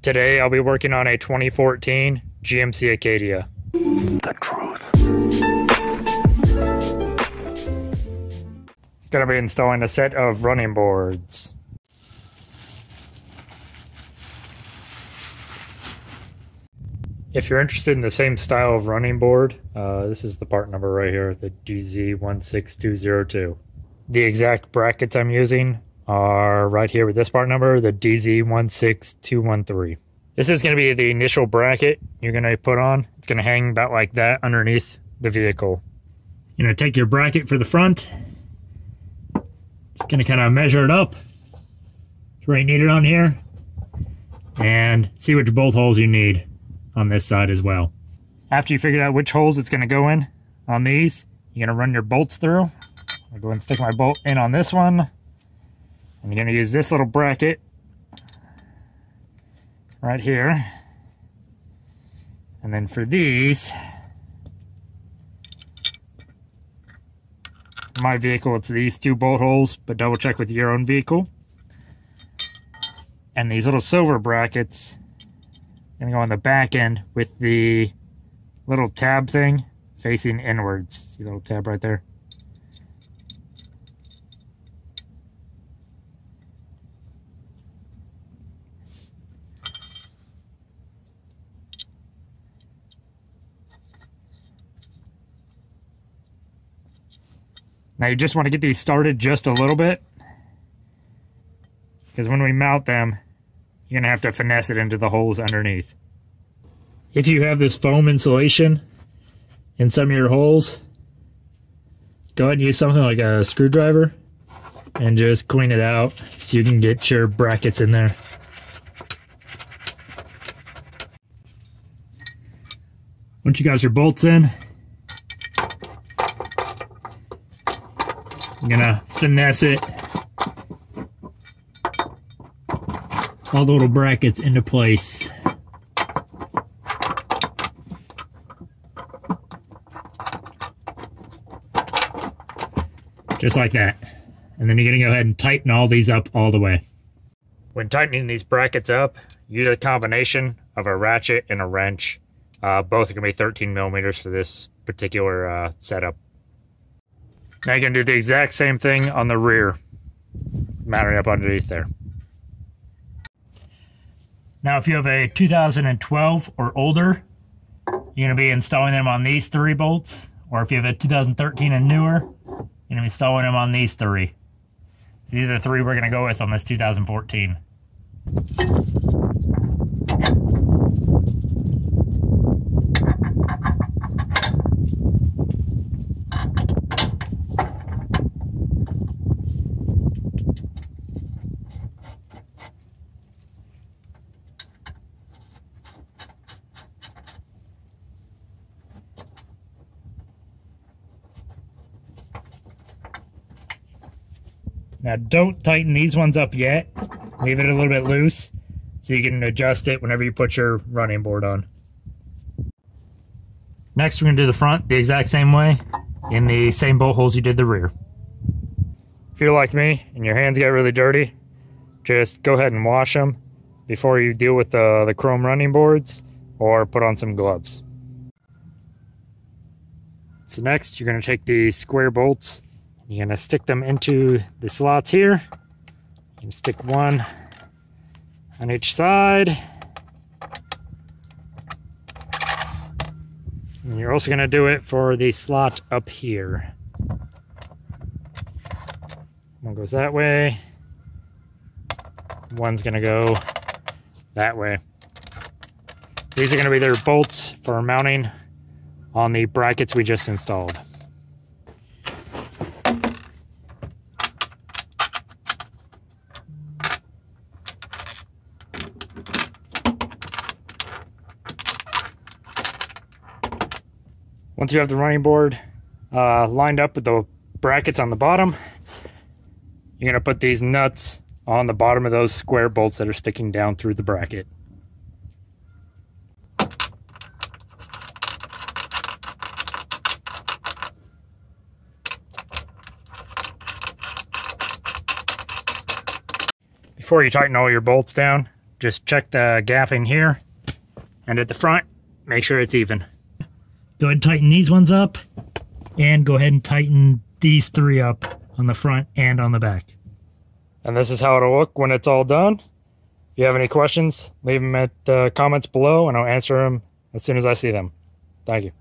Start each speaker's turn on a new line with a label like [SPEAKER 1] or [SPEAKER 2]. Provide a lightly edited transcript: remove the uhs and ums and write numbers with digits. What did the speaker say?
[SPEAKER 1] Today I'll be working on a 2014 GMC Acadia.
[SPEAKER 2] The truth.
[SPEAKER 1] Gonna be installing a set of running boards. If you're interested in the same style of running board, this is the part number right here, the DZ16202. The exact brackets I'm using are right here with this part number, the DZ16213. This is going to be the initial bracket you're going to put on. It's going to hang about like that underneath the vehicle. You're going to take your bracket for the front. Just going to kind of measure it up. It's where you need it on here. And see which bolt holes you need on this side as well. After you figure out which holes it's going to go in on these, you're going to run your bolts through. I'll go ahead and stick my bolt in on this one. And you're going to use this little bracket right here. And then for these, my vehicle, it's these two bolt holes, but double check with your own vehicle. And these little silver brackets are going to go on the back end with the little tab thing facing inwards. See the little tab right there? Now you just want to get these started just a little bit, because when we mount them, you're going to have to finesse it into the holes underneath. If you have this foam insulation in some of your holes, go ahead and use something like a screwdriver and just clean it out so you can get your brackets in there. Once you got your bolts in, I'm gonna finesse it, all the little brackets into place. Just like that. And then you're gonna go ahead and tighten all these up all the way. When tightening these brackets up, use a combination of a ratchet and a wrench. Both are gonna be 13 millimeters for this particular setup. Now you're going to do the exact same thing on the rear, mounting up underneath there. Now if you have a 2012 or older, you're going to be installing them on these 3 bolts, or if you have a 2013 and newer, you're going to be installing them on these 3. So these are the 3 we're going to go with on this 2014. Now don't tighten these ones up yet. Leave it a little bit loose so you can adjust it whenever you put your running board on. Next we're going to do the front the exact same way in the same bolt holes you did the rear. If you're like me and your hands get really dirty, just go ahead and wash them before you deal with the chrome running boards, or put on some gloves. So next you're going to take the square bolts. You're going to stick them into the slots here. You can stick one on each side. And you're also going to do it for the slot up here. One goes that way. One's going to go that way. These are going to be their bolts for mounting on the brackets we just installed. Once you have the running board lined up with the brackets on the bottom, you're going to put these nuts on the bottom of those square bolts that are sticking down through the bracket. Before you tighten all your bolts down, Just check the gaffing here, and at the front, make sure it's even. Go ahead and tighten these ones up, and go ahead and tighten these 3 up on the front and on the back. And this is how it'll look when it's all done. If you have any questions, leave them at the comments below, and I'll answer them as soon as I see them. Thank you.